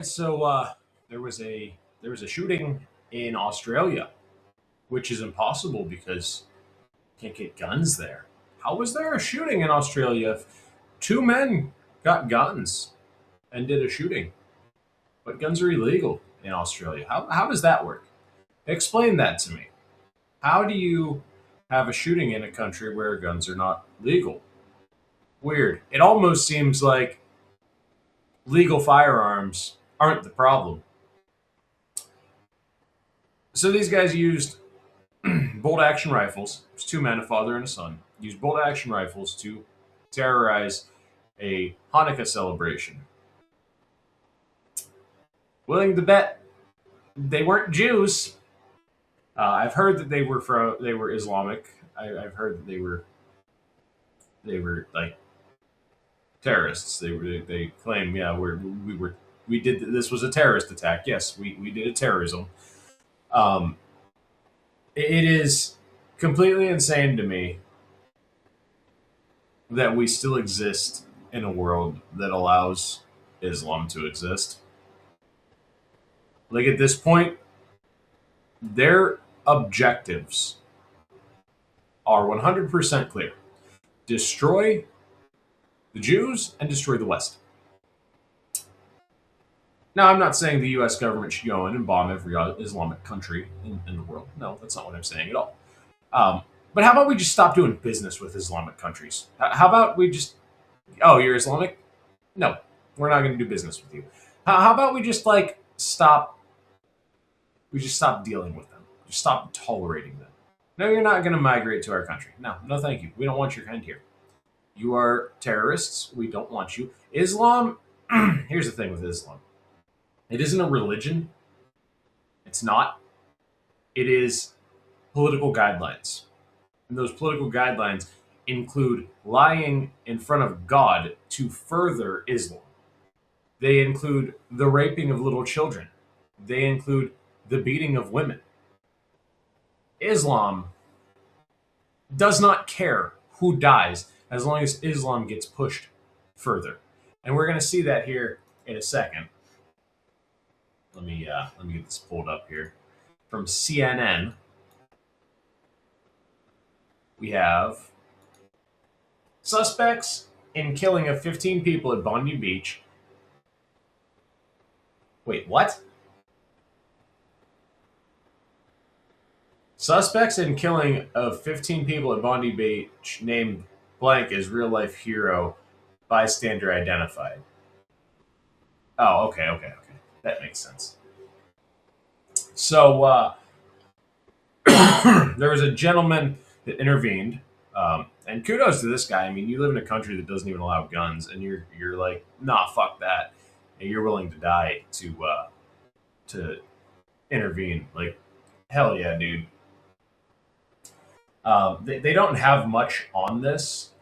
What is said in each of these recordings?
So there was a shooting in Australia, which is impossible because you can't get guns there. How was there a shooting in Australia if two men got guns and did a shooting? But guns are illegal in Australia. How does that work? Explain that to me. How do you have a shooting in a country where guns are not legal? Weird. It almost seems like legal firearms aren't the problem. So these guys used bolt action rifles. There's two men, a father and a son. Used bolt action rifles to terrorize a Hanukkah celebration. Willing to bet they weren't Jews. I've heard that they were Islamic. I've heard that they were like terrorists. They claim, yeah, we did this was a terrorist attack. Yes, we did a terrorism. Um, it is completely insane to me that we still exist in a world that allows Islam to exist. Like at this point, their objectives are 100% clear: destroy the Jews and destroy the West. Now, I'm not saying the U.S. government should go in and bomb every Islamic country in the world. No, that's not what I'm saying at all. Um, but how about we just stop doing business with Islamic countries? How about we just, oh, you're Islamic? No, we're not going to do business with you. How about we just like stop? We just stop dealing with them. Just stop tolerating them. No, you're not going to migrate to our country. No, no, thank you. We don't want your kind here. You are terrorists. We don't want you. Islam. Here's the thing with Islam. It isn't a religion. It's not. It is political guidelines. And those political guidelines include lying in front of God to further Islam. They include the raping of little children. They include the beating of women. Islam does not care who dies as long as Islam gets pushed further. And we're going to see that here in a second. Let me get this pulled up here. From CNN, we have suspects in killing of 15 people at Bondi Beach. Wait, what? Suspects in killing of 15 people at Bondi Beach named blank as real life hero, bystander identified. Oh, okay. That makes sense. So there was a gentleman that intervened, and kudos to this guy. I mean, you live in a country that doesn't even allow guns, and you're like, nah, fuck that, and you're willing to die to intervene. Like, hell yeah, dude. They don't have much on this.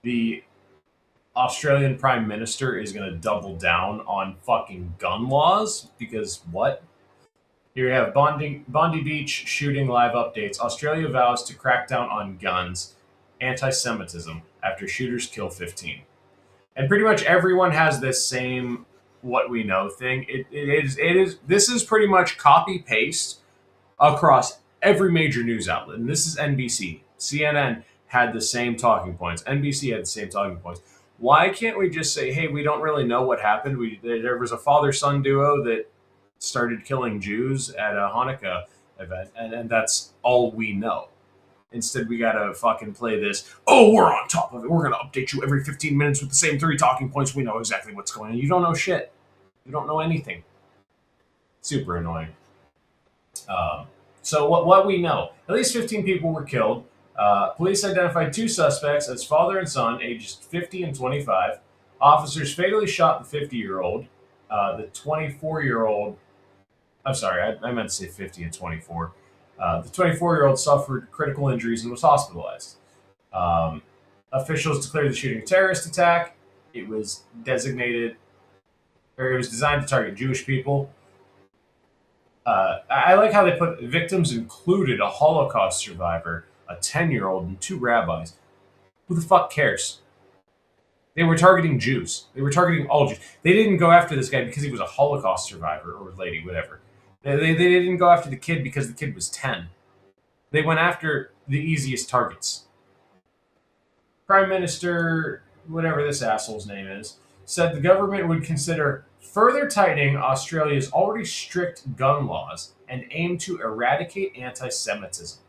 The Australian Prime Minister is going to double down on fucking gun laws because what? Here you have Bondi Beach shooting live updates. Australia vows to crack down on guns, anti Semitism after shooters kill 15. And pretty much everyone has this same what we know thing. This is pretty much copy paste across every major news outlet. And this is NBC. CNN had the same talking points. NBC had the same talking points. Why can't we just say, hey, we don't really know what happened? There was a father son duo that started killing Jews at a Hanukkah event, and that's all we know. Instead, we gotta fucking play this. Oh, we're on top of it. We're gonna update you every 15 minutes with the same three talking points. We know exactly what's going on. You don't know shit. You don't know anything. Super annoying. So what we know, at least 15 people were killed. Police identified two suspects as father and son, aged 50 and 25. Officers fatally shot the 50-year-old. The 24-year-old, I'm sorry, I meant to say 50 and 24. The 24-year-old suffered critical injuries and was hospitalized. Officials declared the shooting a terrorist attack. It was designated, or it was designed to target Jewish people. I like how they put victims included a Holocaust survivor, a 10-year-old, and two rabbis. Who the fuck cares? They were targeting Jews. They were targeting all Jews. They didn't go after this guy because he was a Holocaust survivor or lady, whatever. They didn't go after the kid because the kid was 10. They went after the easiest targets. Prime Minister, whatever this asshole's name is, said the government would consider further tightening Australia's already strict gun laws and aim to eradicate anti-Semitism.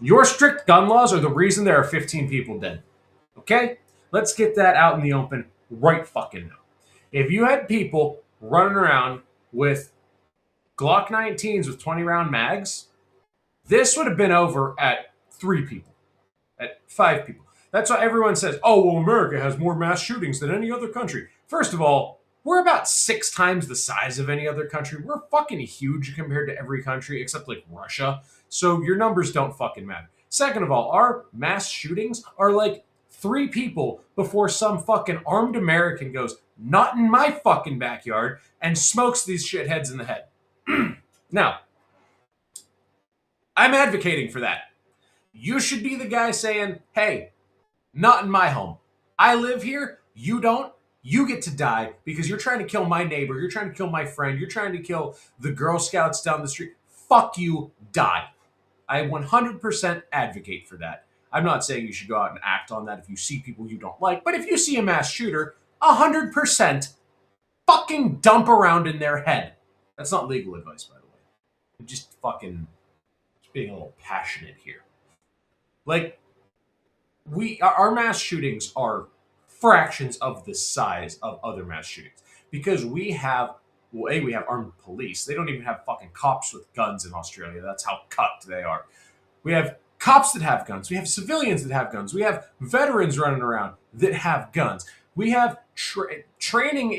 Your strict gun laws are the reason there are 15 people dead. Okay? Let's get that out in the open right fucking now. If you had people running around with Glock 19s with 20 round mags, this would have been over at 3 people, at 5 people. That's why everyone says, oh, well, America has more mass shootings than any other country. First of all, we're about 6 times the size of any other country. We're fucking huge compared to every country except like Russia. So your numbers don't fucking matter. Second of all, our mass shootings are like 3 people before some fucking armed American goes, not in my fucking backyard, and smokes these shitheads in the head. Now, I'm advocating for that. You should be the guy saying, hey, not in my home. I live here, you don't. You get to die because you're trying to kill my neighbor, you're trying to kill my friend, you're trying to kill the Girl Scouts down the street. Fuck you, die. I 100% advocate for that. I'm not saying you should go out and act on that if you see people you don't like, but if you see a mass shooter, 100% fucking dump around in their head. That's not legal advice, by the way. I'm just fucking being a little passionate here. Like, our mass shootings are fractions of the size of other mass shootings because we have armed police. They don't even have fucking cops with guns in Australia. That's how cut they are. We have cops that have guns. We have civilians that have guns. We have veterans running around that have guns. We have training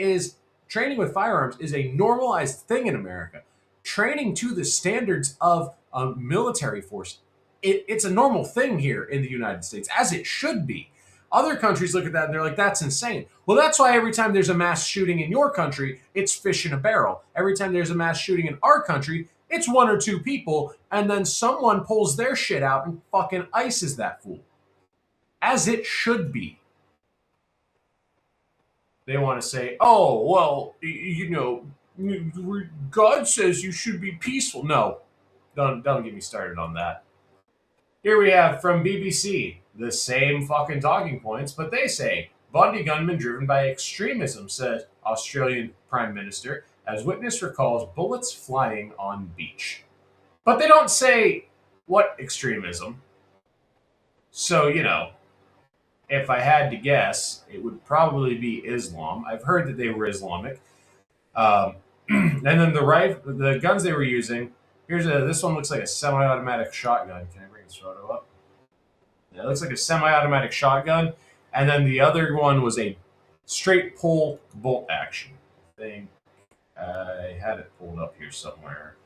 with firearms is a normalized thing in America. Training to the standards of a military force, it's a normal thing here in the United States, as it should be. Other countries look at that and they're like, that's insane. Well, that's why every time there's a mass shooting in your country, it's fish in a barrel. Every time there's a mass shooting in our country, it's 1 or 2 people, and then someone pulls their shit out and fucking ices that fool. As it should be. They want to say, oh, well, God says you should be peaceful. No, don't get me started on that. Here we have from BBC, the same fucking talking points, but they say, Bondi gunman driven by extremism, says Australian Prime Minister, as witness recalls bullets flying on beach. But they don't say what extremism. So, if I had to guess, it would probably be Islam. I've heard that they were Islamic. And then the guns they were using, this one looks like a semi-automatic shotgun. Can I bring this photo up? Yeah, it looks like a semi-automatic shotgun. And then the other one was a straight pull bolt action. I think I had it pulled up here somewhere.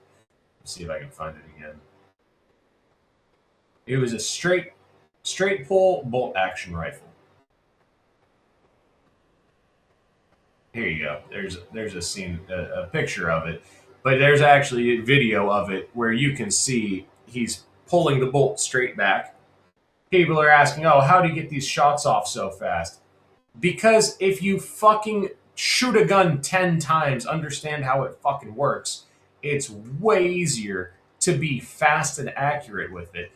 Let's see if I can find it again. It was a straight pull bolt action rifle. Here you go. There's a scene, a picture of it, but there's actually a video of it where you can see he's pulling the bolt straight back. People are asking, oh, how do you get these shots off so fast? Because if you fucking shoot a gun 10 times, understand how it fucking works, it's way easier to be fast and accurate with it.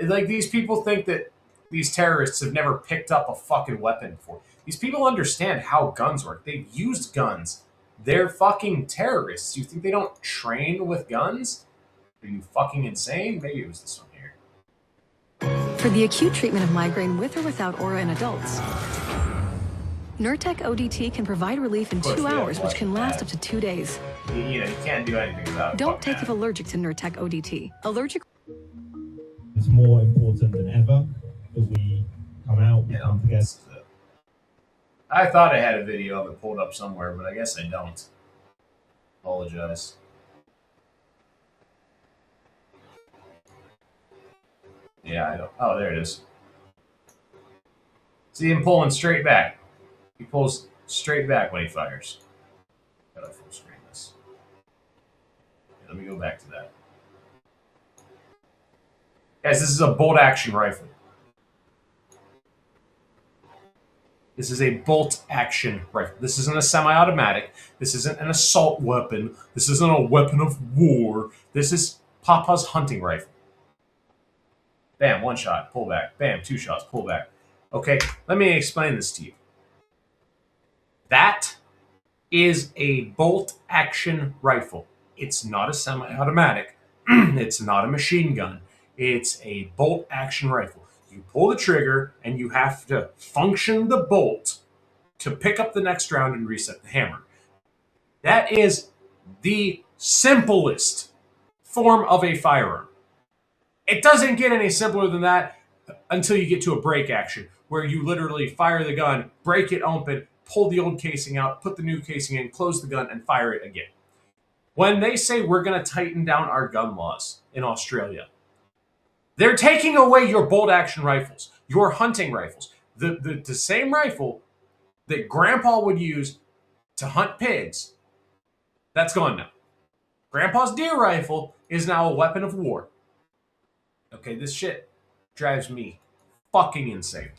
Like, these people think that these terrorists have never picked up a fucking weapon before. These people understand how guns work. They've used guns. They're fucking terrorists. You think they don't train with guns? Are you fucking insane? Maybe it was this one here. For the acute treatment of migraine with or without aura in adults, Nurtec ODT can provide relief in 2 hours, which can last up to 2 days. You can't do anything about it. Don't take if allergic to Nurtec ODT. Allergic. It's more important than ever that we come out and come together. I thought I had a video of it pulled up somewhere, but I guess I don't. Apologize. Yeah, I don't. Oh, there it is. See him pulling straight back. He pulls straight back when he fires. Gotta full screen this. Let me go back to that. Guys, this is a bolt action rifle. This is a bolt-action rifle. This isn't a semi-automatic. This isn't an assault weapon. This isn't a weapon of war. This is Papa's hunting rifle. Bam, 1 shot, pull back. Bam, 2 shots, pull back. Okay, let me explain this to you. That is a bolt-action rifle. It's not a semi-automatic. It's not a machine gun. It's a bolt-action rifle. You pull the trigger, and you have to function the bolt to pick up the next round and reset the hammer. That is the simplest form of a firearm. It doesn't get any simpler than that until you get to a break action, where you literally fire the gun, break it open, pull the old casing out, put the new casing in, close the gun, and fire it again. When they say we're going to tighten down our gun laws in Australia, they're taking away your bolt-action rifles, your hunting rifles. The same rifle that Grandpa would use to hunt pigs, that's gone now. Grandpa's deer rifle is now a weapon of war. Okay, this shit drives me fucking insane.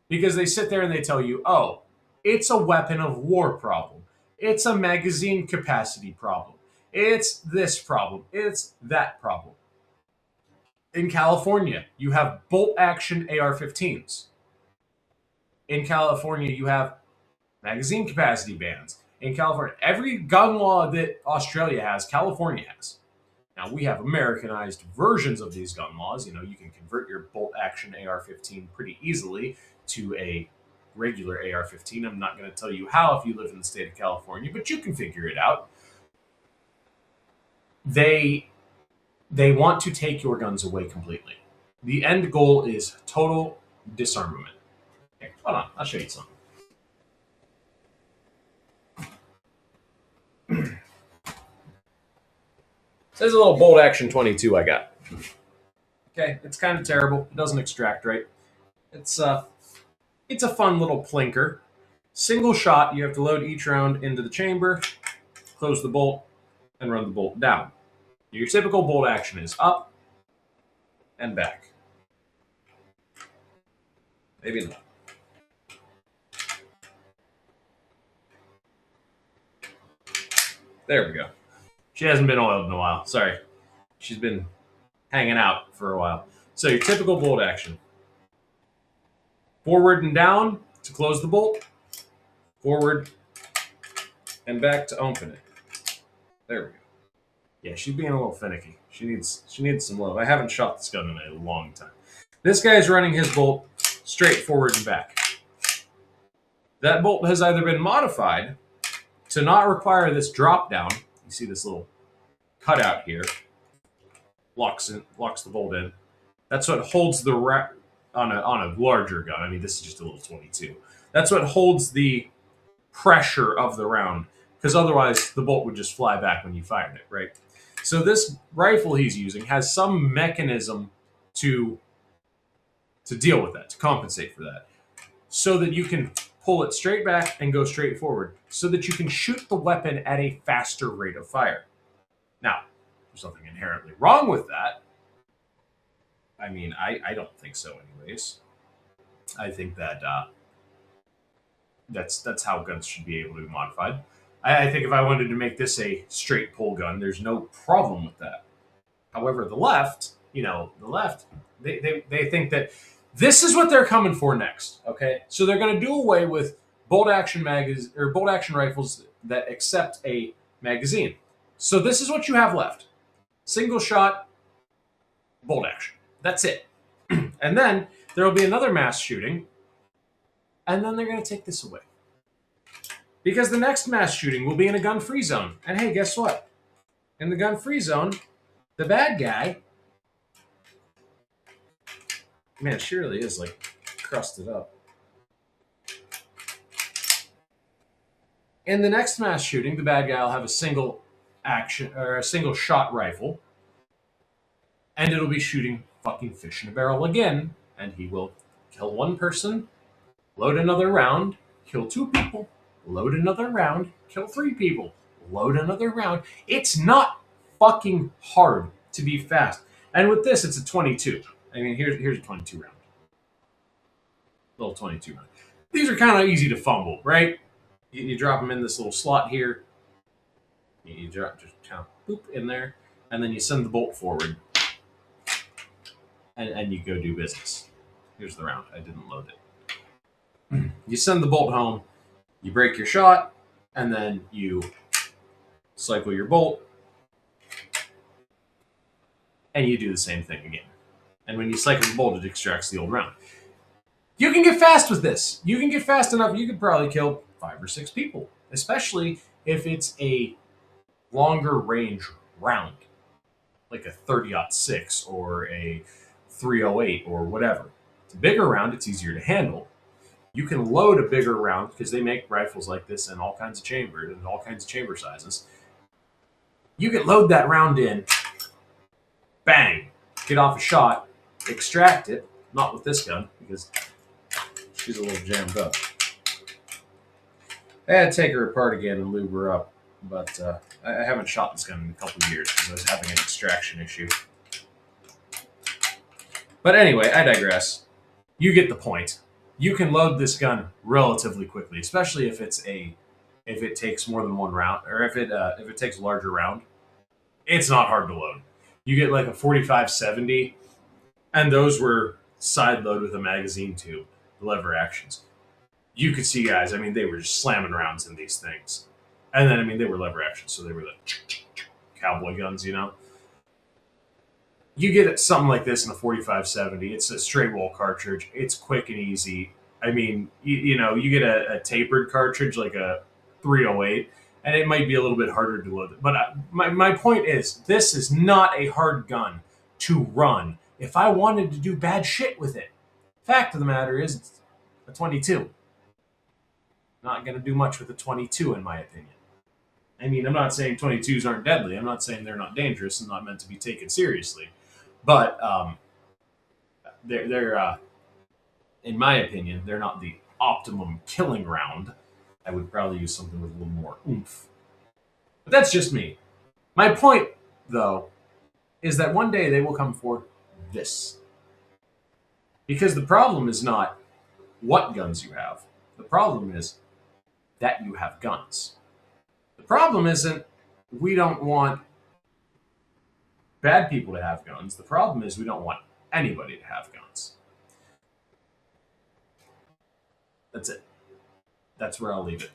Because they sit there and they tell you, oh, it's a weapon of war problem. It's a magazine capacity problem. It's this problem. It's that problem. In California, you have bolt-action AR-15s. In California, you have magazine capacity bans. In California, every gun law that Australia has, California has. Now, we have Americanized versions of these gun laws. You know, you can convert your bolt-action AR-15 pretty easily to a regular AR-15. I'm not going to tell you how if you live in the state of California, but you can figure it out. They want to take your guns away completely. The end goal is total disarmament. Okay, hold on, I'll show you something. There's a little bolt action 22 I got. Okay, it's kind of terrible. It doesn't extract right. It's a fun little plinker. Single shot, you have to load each round into the chamber, close the bolt, and run the bolt down. Your typical bolt action is up and back. Maybe not. There we go. She hasn't been oiled in a while. Sorry. She's been hanging out for a while. So your typical bolt action. Forward and down to close the bolt. Forward and back to open it. There we go. Yeah, she's being a little finicky. She needs some love. I haven't shot this gun in a long time. This guy's running his bolt straight forward and back. That bolt has either been modified to not require this drop down. You see this little cutout here. Locks the bolt in. That's what holds the on a larger gun. I mean, this is just a little 22. That's what holds the pressure of the round, because otherwise the bolt would just fly back when you fired it, right? So this rifle he's using has some mechanism to deal with that, to compensate for that, so that you can pull it straight back and go straight forward, so that you can shoot the weapon at a faster rate of fire. Now, there's something inherently wrong with that. I mean, I don't think so anyways. I think that that's how guns should be able to be modified. I think if I wanted to make this a straight pull gun, there's no problem with that. However, the left, they think that this is what they're coming for next. Okay, so they're going to do away with bolt action rifles that accept a magazine. So this is what you have left: single shot, bolt action. That's it. And then there will be another mass shooting, and then they're going to take this away. Because the next mass shooting will be in a gun-free zone. And hey, guess what? In the gun-free zone, the bad guy... Man, she really is, like, crusted up. In the next mass shooting, the bad guy will have a single shot rifle. And it'll be shooting fucking fish in a barrel again. And he will kill one person, load another round, kill 2 people, load another round, kill 3 people, load another round. It's not fucking hard to be fast. And with this, it's a 22. I mean, here's a 22 round. Little 22 round. these are kind of easy to fumble, right? You drop them in this little slot here. You drop just kind of boop in there, and then you send the bolt forward, and you go do business. Here's the round. I didn't load it. You send the bolt home, you break your shot, and then you cycle your bolt, and you do the same thing again. And when you cycle the bolt, it extracts the old round. You can get fast with this. You can get fast enough, you could probably kill 5 or 6 people, especially if it's a longer range round, like a 30-06 or a 308 or whatever. It's a bigger round, it's easier to handle. You can load a bigger round because they make rifles like this in all kinds of chambers and all kinds of chamber sizes. You can load that round in, bang, get off a shot, extract it. Not with this gun because she's a little jammed up. I had to take her apart again and lube her up, but I haven't shot this gun in a couple of years because I was having an extraction issue. But anyway, I digress. You get the point. You can load this gun relatively quickly, especially if it takes more than one round, or if it takes a larger round. It's not hard to load. You get like a 45-70, and those were side load with a magazine tube, the lever actions. You could see guys, I mean, they were just slamming rounds in these things. And then, I mean, they were lever actions, so they were like cowboy guns, you know? You get something like this in a 45-70. It's a straight wall cartridge. It's quick and easy. I mean, you know, you get a tapered cartridge like a 308, and it might be a little bit harder to load. But my point is, this is not a hard gun to run if I wanted to do bad shit with it. Fact of the matter is, it's a 22. Not going to do much with a 22, in my opinion. I mean, I'm not saying 22s aren't deadly. I'm not saying they're not dangerous and not meant to be taken seriously. But they're in my opinion, they're not the optimum killing round. I would probably use something with a little more oomph. But that's just me. My point, though, is that one day they will come for this. Because the problem is not what guns you have. The problem is that you have guns. The problem isn't we don't want bad people to have guns. The problem is we don't want anybody to have guns. That's it. That's where I'll leave it.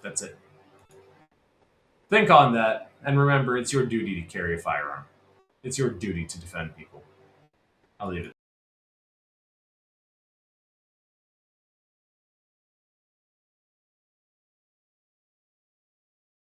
That's it. Think on that, and remember, it's your duty to carry a firearm. It's your duty to defend people. I'll leave it.